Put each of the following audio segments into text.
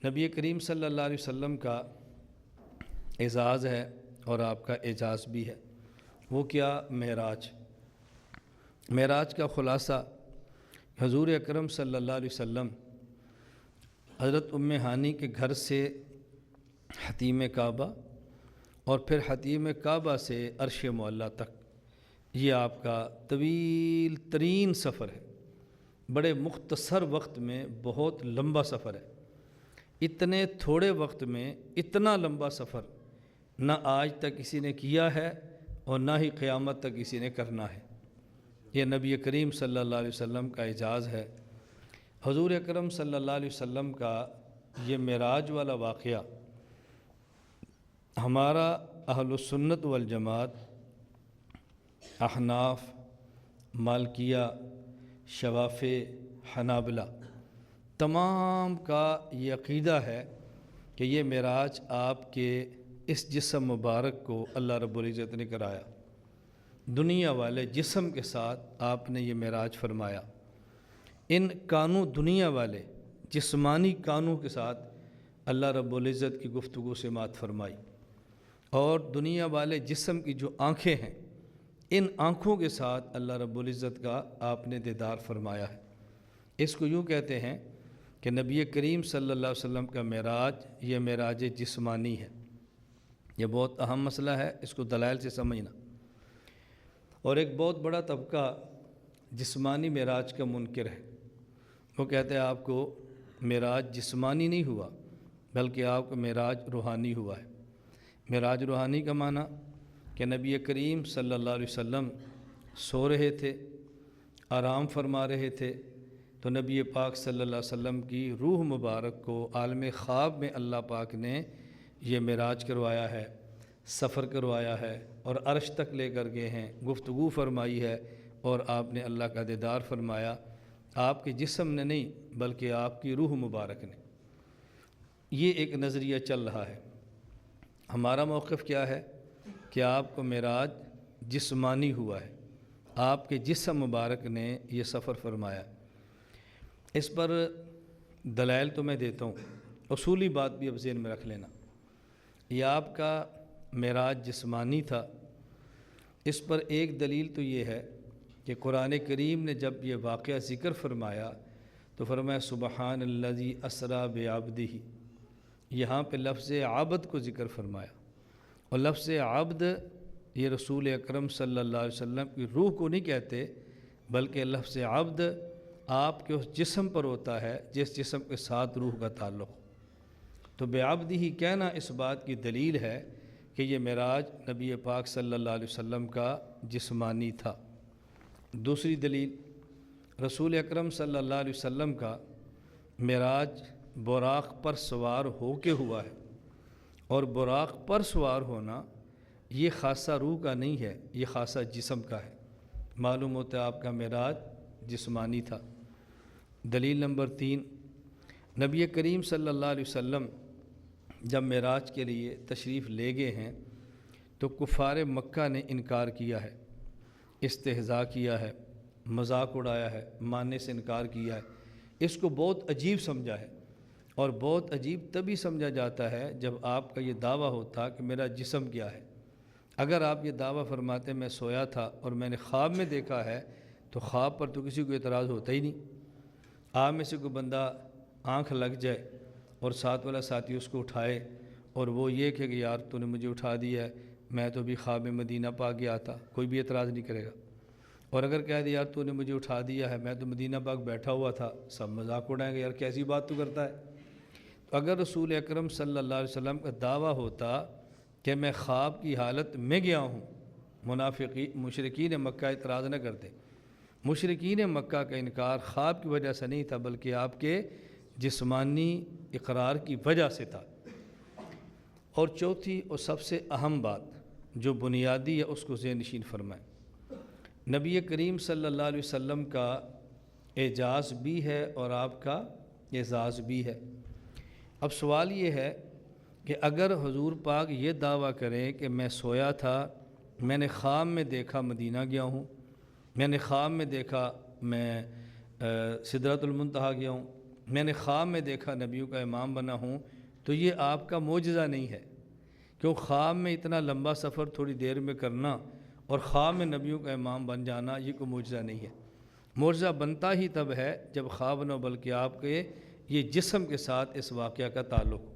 نبی کریم صلی اللہ علیہ وسلم کا اعزاز ہے اور آپ کا اعجاز بھی ہے۔ وہ کیا؟ معراج۔ معراج کا خلاصہ حضور اکرم صلی اللہ علیہ وسلم حضرت ام ہانی کے گھر سے حتیم کعبہ اور پھر حتیم کعبہ سے عرش معلیٰ تک، یہ آپ کا طویل ترین سفر ہے۔ بڑے مختصر وقت میں بہت لمبا سفر ہے۔ اتنے تھوڑے وقت میں اتنا لمبا سفر نہ آج تک کسی نے کیا ہے اور نہ ہی قیامت تک کسی نے کرنا ہے۔ یہ نبی کریم صلی اللہ علیہ وسلم کا اعجاز ہے۔ حضور اکرم صلی اللہ علیہ وسلم کا یہ معراج والا واقعہ ہمارا اہل السنت والجماعت، احناف، مالکیہ، شوافع، حنابلہ تمام کا یہ عقیدہ ہے کہ یہ معراج آپ کے اس جسم مبارک کو اللہ رب العزت نے کرایا۔ دنیا والے جسم کے ساتھ آپ نے یہ معراج فرمایا۔ ان کانوں دنیا والے جسمانی کانوں کے ساتھ اللہ رب العزت کی گفتگو سماعت فرمائی، اور دنیا والے جسم کی جو آنکھیں ہیں ان آنکھوں کے ساتھ اللہ رب العزت کا آپ نے دیدار فرمایا ہے۔ اس کو یوں کہتے ہیں کہ نبی کریم صلی اللہ علیہ وسلم کا معراج یہ معراج جسمانی ہے۔ یہ بہت اہم مسئلہ ہے، اس کو دلائل سے سمجھنا۔ اور ایک بہت بڑا طبقہ جسمانی معراج کا منکر ہے۔ وہ کہتے ہیں آپ کو معراج جسمانی نہیں ہوا بلکہ آپ کو معراج روحانی ہوا ہے۔ معراج روحانی کا معنی کہ نبی کریم صلی اللہ علیہ وسلم سو رہے تھے، آرام فرما رہے تھے، تو نبی پاک صلی اللہ علیہ وسلم کی روح مبارک کو عالم خواب میں اللہ پاک نے یہ معراج کروایا ہے، سفر کروایا ہے اور عرش تک لے کر گئے ہیں، گفتگو فرمائی ہے اور آپ نے اللہ کا دیدار فرمایا۔ آپ کے جسم نے نہیں بلکہ آپ کی روح مبارک نے۔ یہ ایک نظریہ چل رہا ہے۔ ہمارا موقف کیا ہے کہ آپ کو معراج جسمانی ہوا ہے، آپ کے جسم مبارک نے یہ سفر فرمایا۔ اس پر دلائل تو میں دیتا ہوں، اصولی بات بھی اب ذہن میں رکھ لینا۔ یہ آپ کا معراج جسمانی تھا، اس پر ایک دلیل تو یہ ہے کہ قرآن کریم نے جب یہ واقعہ ذکر فرمایا تو فرمایا سبحان الذی اسریٰ بعبدہ۔ یہاں پہ لفظ عبد کو ذکر فرمایا، اور لفظ عبد یہ رسول اکرم صلی اللہ علیہ وسلم کی روح کو نہیں کہتے، بلکہ لفظ عبد آپ کے اس جسم پر ہوتا ہے جس جسم کے ساتھ روح کا تعلق ہو۔ تو بعبدہ ہی کہنا اس بات کی دلیل ہے کہ یہ معراج نبی پاک صلی اللہ علیہ وسلم کا جسمانی تھا۔ دوسری دلیل، رسول اکرم صلی اللہ علیہ وسلم کا معراج براق پر سوار ہو کے ہوا ہے، اور براق پر سوار ہونا یہ خاصہ روح کا نہیں ہے، یہ خاصہ جسم کا ہے۔ معلوم ہوتا ہے آپ کا معراج جسمانی تھا۔ دلیل نمبر 3، نبی کریم صلی اللہ علیہ وسلم جب معراج کے لیے تشریف لے گئے ہیں تو کفار مکہ نے انکار کیا ہے، استہزاء کیا ہے، مذاق اڑایا ہے، ماننے سے انکار کیا ہے۔ اس کو بہت عجیب سمجھا ہے، اور بہت عجیب تبھی سمجھا جاتا ہے جب آپ کا یہ دعویٰ ہوتا کہ میرا جسم کیا ہے۔ اگر آپ یہ دعویٰ فرماتے میں سویا تھا اور میں نے خواب میں دیکھا ہے تو خواب پر تو کسی کو اعتراض ہوتا ہی نہیں۔ آپ میں سے کوئی بندہ آنکھ لگ جائے اور ساتھ والا ساتھی اس کو اٹھائے اور وہ یہ کہ یار تو نے مجھے اٹھا دیا ہے، میں تو بھی خواب میں مدینہ پاک گیا تھا، کوئی بھی اعتراض نہیں کرے گا۔ اور اگر کہہ دیا یار تو نے مجھے اٹھا دیا ہے، میں تو مدینہ پاک بیٹھا ہوا تھا، سب مذاق اڑائیں گے، یار کیسی بات تو کرتا ہے۔ تو اگر رسول اکرم صلی اللہ علیہ وسلم کا دعویٰ ہوتا کہ میں خواب کی حالت میں گیا ہوں، مشرکین مکہ اعتراض نہ کرتے۔ مشرکین مکہ کا انکار خواب کی وجہ سے نہیں تھا بلکہ آپ کے جسمانی اقرار کی وجہ سے تھا۔ اور چوتھی اور سب سے اہم بات جو بنیادی ہے اس کو ذہن نشین فرمائیں، نبی کریم صلی اللہ علیہ وسلم کا اعجاز بھی ہے اور آپ کا اعزاز بھی ہے۔ اب سوال یہ ہے کہ اگر حضور پاک یہ دعویٰ کریں کہ میں سویا تھا، میں نے خواب میں دیکھا مدینہ گیا ہوں، میں نے خواب میں دیکھا میں سدرۃ المنتہا گیا ہوں، میں نے خواب میں دیکھا نبیوں کا امام بنا ہوں، تو یہ آپ کا معجزہ نہیں ہے، کیوں خواب میں اتنا لمبا سفر تھوڑی دیر میں کرنا اور خواب میں نبیوں کا امام بن جانا یہ کوئی معجزہ نہیں ہے۔ معجزہ بنتا ہی تب ہے جب خواب نہ بلکہ آپ کے یہ جسم کے ساتھ اس واقعہ کا تعلق ہو۔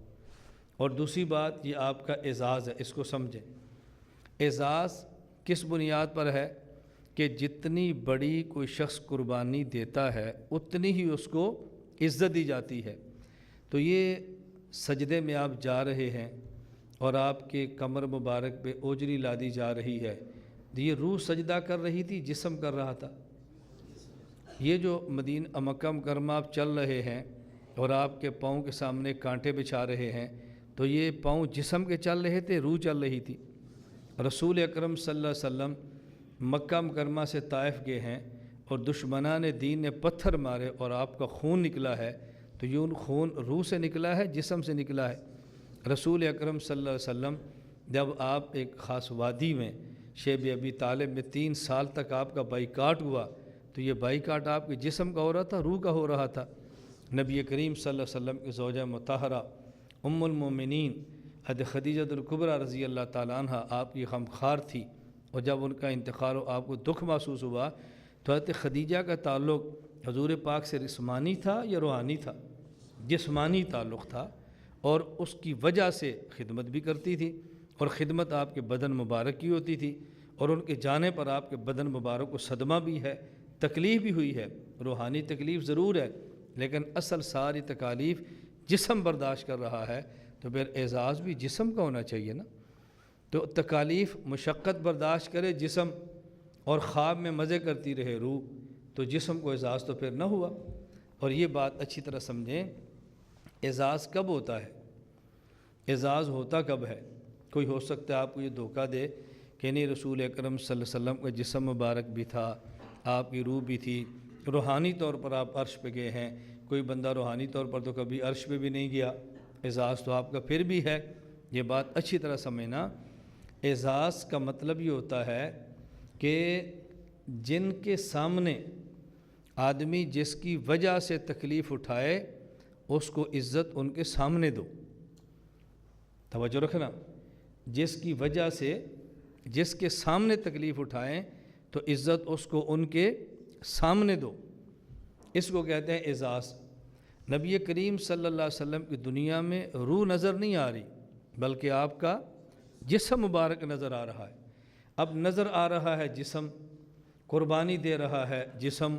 اور دوسری بات یہ آپ کا اعزاز ہے، اس کو سمجھیں۔ اعزاز کس بنیاد پر ہے کہ جتنی بڑی کوئی شخص قربانی دیتا ہے اتنی ہی اس کو عزت دی جاتی ہے۔ تو یہ سجدے میں آپ جا رہے ہیں اور آپ کے کمر مبارک پہ اوجری لادی جا رہی ہے، یہ روح سجدہ کر رہی تھی، جسم کر رہا تھا؟ یہ جو مدینہ مکہ مکرمہ آپ چل رہے ہیں اور آپ کے پاؤں کے سامنے کانٹے بچھا رہے ہیں، تو یہ پاؤں جسم کے چل رہے تھے، روح چل رہی تھی۔ رسول اکرم صلی اللہ علیہ وسلم مکہ مکرمہ سے طائف گئے ہیں اور دشمنان دین نے پتھر مارے اور آپ کا خون نکلا ہے، تو یہ خون روح سے نکلا ہے، جسم سے نکلا ہے؟ رسول اکرم صلی اللہ علیہ وسلم جب آپ ایک خاص وادی میں شیب ابی طالب میں 3 سال تک آپ کا بائیکاٹ ہوا، تو یہ بائیکاٹ آپ کے جسم کا ہو رہا تھا، روح کا ہو رہا تھا؟ نبی کریم صلی اللہ علیہ وسلم کی زوجہ مطہرہ ام المومنین حضرت خدیجہ الکبریٰ رضی اللہ تعالیٰ عنہ آپ کی غمخوار تھی، اور جب ان کا انتقال ہو آپ کو دکھ محسوس ہوا، تو حضرت خدیجہ کا تعلق حضور پاک سے جسمانی تھا یا روحانی تھا؟ جسمانی تعلق تھا، اور اس کی وجہ سے خدمت بھی کرتی تھی، اور خدمت آپ کے بدن مبارک کی ہوتی تھی، اور ان کے جانے پر آپ کے بدن مبارک کو صدمہ بھی ہے، تکلیف بھی ہوئی ہے۔ روحانی تکلیف ضرور ہے، لیکن اصل ساری تکالیف جسم برداشت کر رہا ہے، تو پھر اعزاز بھی جسم کا ہونا چاہیے نا۔ تو تکالیف مشقت برداشت کرے جسم اور خواب میں مزے کرتی رہے روح، تو جسم کو اعزاز تو پھر نہ ہوا۔ اور یہ بات اچھی طرح سمجھیں، اعزاز کب ہوتا ہے؟ اعزاز ہوتا کب ہے؟ کوئی ہو سکتا ہے آپ کو یہ دھوکہ دے کہ نہیں، رسول اکرم صلی اللہ علیہ وسلم کا جسم مبارک بھی تھا، آپ کی روح بھی تھی، روحانی طور پر آپ عرش پہ گئے ہیں۔ کوئی بندہ روحانی طور پر تو کبھی عرش پہ بھی نہیں گیا، اعزاز تو آپ کا پھر بھی ہے۔ یہ بات اچھی طرح سمجھنا، اعزاز کا مطلب یہ ہوتا ہے کہ جن کے سامنے آدمی جس کی وجہ سے تکلیف اٹھائے اس کو عزت ان کے سامنے دو۔ توجہ رکھنا، جس کی وجہ سے جس کے سامنے تکلیف اٹھائیں تو عزت اس کو ان کے سامنے دو، اس کو کہتے ہیں اعزاز۔ نبی کریم صلی اللہ علیہ وسلم کی دنیا میں روح نظر نہیں آ رہی، بلکہ آپ کا جسم مبارک نظر آ رہا ہے۔ اب نظر آ رہا ہے جسم، قربانی دے رہا ہے جسم،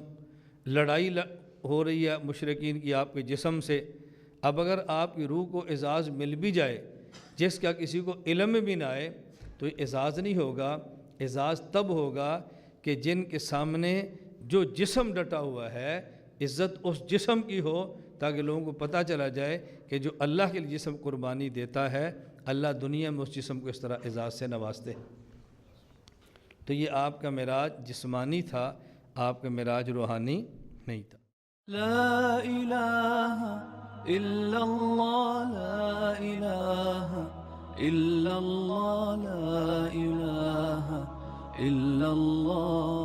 لڑائی ہو رہی ہے مشرکین کی آپ کے جسم سے۔ اب اگر آپ کی روح کو اعزاز مل بھی جائے جس کا کسی کو علم بھی نہ آئے، تو یہ اعزاز نہیں ہوگا۔ اعزاز تب ہوگا کہ جن کے سامنے جو جسم ڈٹا ہوا ہے، عزت اس جسم کی ہو، تاکہ لوگوں کو پتہ چلا جائے کہ جو اللہ کے لیے جسم قربانی دیتا ہے، اللہ دنیا میں اس جسم کو اس طرح اعزاز سے نوازتے ہیں۔ تو یہ آپ کا معراج جسمانی تھا، آپ کا معراج روحانی نہیں تھا۔ لا الہ الا اللہ، لا الہ الا اللہ، لا الہ الا اللہ۔